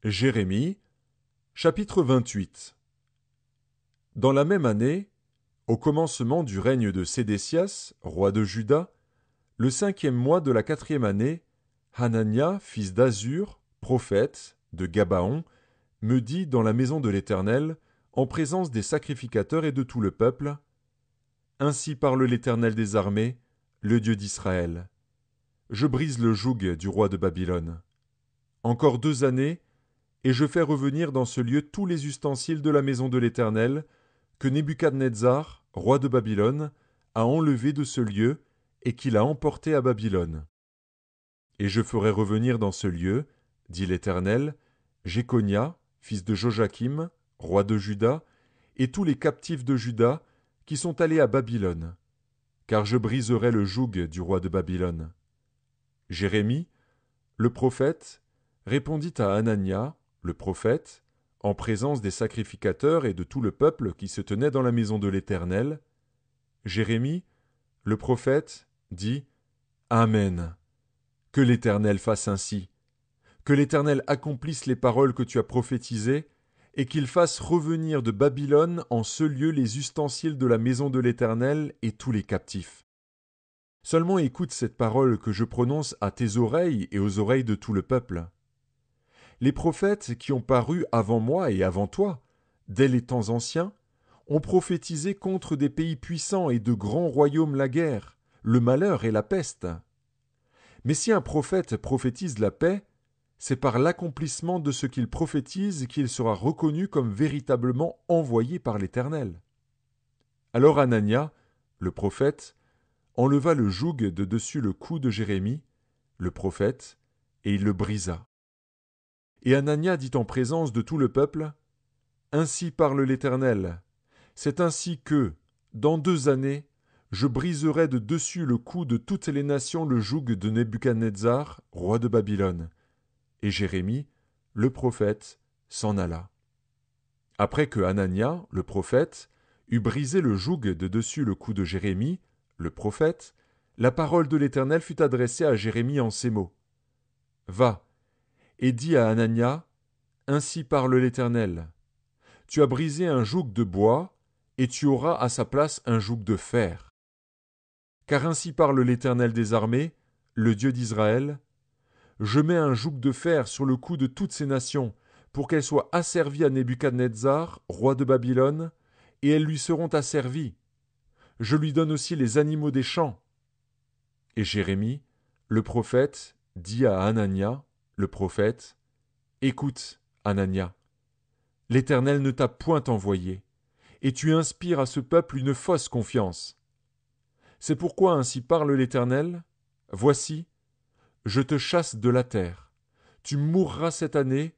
Jérémie, chapitre 28. Dans la même année, au commencement du règne de Sédécias, roi de Juda, le 5e mois de la 4e année, Hanania, fils d'Azur, prophète, de Gabaon, me dit dans la maison de l'Éternel, en présence des sacrificateurs et de tout le peuple, « Ainsi parle l'Éternel des armées, le Dieu d'Israël. Je brise le joug du roi de Babylone. Encore 2 années, et je fais revenir dans ce lieu tous les ustensiles de la maison de l'Éternel, que Nebuchadnezzar, roi de Babylone, a enlevés de ce lieu, et qu'il a emportés à Babylone. Et je ferai revenir dans ce lieu, dit l'Éternel, Jéconia, fils de Joachim, roi de Juda, et tous les captifs de Juda, qui sont allés à Babylone, car je briserai le joug du roi de Babylone. Jérémie, le prophète, répondit à Hanania, le prophète, en présence des sacrificateurs et de tout le peuple qui se tenait dans la maison de l'Éternel. Jérémie, le prophète, dit « Amen. Que l'Éternel fasse ainsi. Que l'Éternel accomplisse les paroles que tu as prophétisées, et qu'il fasse revenir de Babylone en ce lieu les ustensiles de la maison de l'Éternel et tous les captifs. Seulement écoute cette parole que je prononce à tes oreilles et aux oreilles de tout le peuple. Les prophètes qui ont paru avant moi et avant toi, dès les temps anciens, ont prophétisé contre des pays puissants et de grands royaumes la guerre, le malheur et la peste. Mais si un prophète prophétise la paix, c'est par l'accomplissement de ce qu'il prophétise qu'il sera reconnu comme véritablement envoyé par l'Éternel. Alors Hanania, le prophète, enleva le joug de dessus le cou de Jérémie, le prophète, et il le brisa. Et Hanania dit en présence de tout le peuple, « Ainsi parle l'Éternel, c'est ainsi que, dans 2 années, je briserai de dessus le cou de toutes les nations le joug de Nebuchadnezzar, roi de Babylone. » Et Jérémie, le prophète, s'en alla. Après que Hanania, le prophète, eut brisé le joug de dessus le cou de Jérémie, le prophète, la parole de l'Éternel fut adressée à Jérémie en ces mots. « Va, et dis à Hanania, ainsi parle l'Éternel. Tu as brisé un joug de bois, et tu auras à sa place un joug de fer. Car ainsi parle l'Éternel des armées, le Dieu d'Israël. Je mets un joug de fer sur le cou de toutes ces nations, pour qu'elles soient asservies à Nebuchadnezzar, roi de Babylone, et elles lui seront asservies. Je lui donne aussi les animaux des champs. » Et Jérémie, le prophète, dit à Hanania, le prophète, « Écoute, Hanania, l'Éternel ne t'a point envoyé, et tu inspires à ce peuple une fausse confiance. C'est pourquoi ainsi parle l'Éternel, voici, je te chasse de la terre. Tu mourras cette année,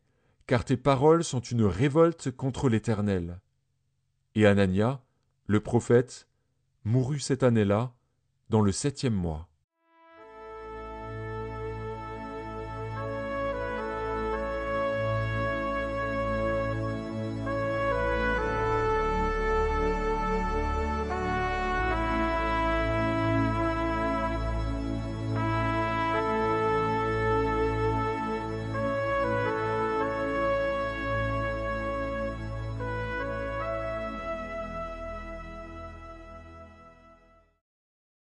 car tes paroles sont une révolte contre l'Éternel. » Et Hanania, le prophète, mourut cette année-là, dans le 7e mois.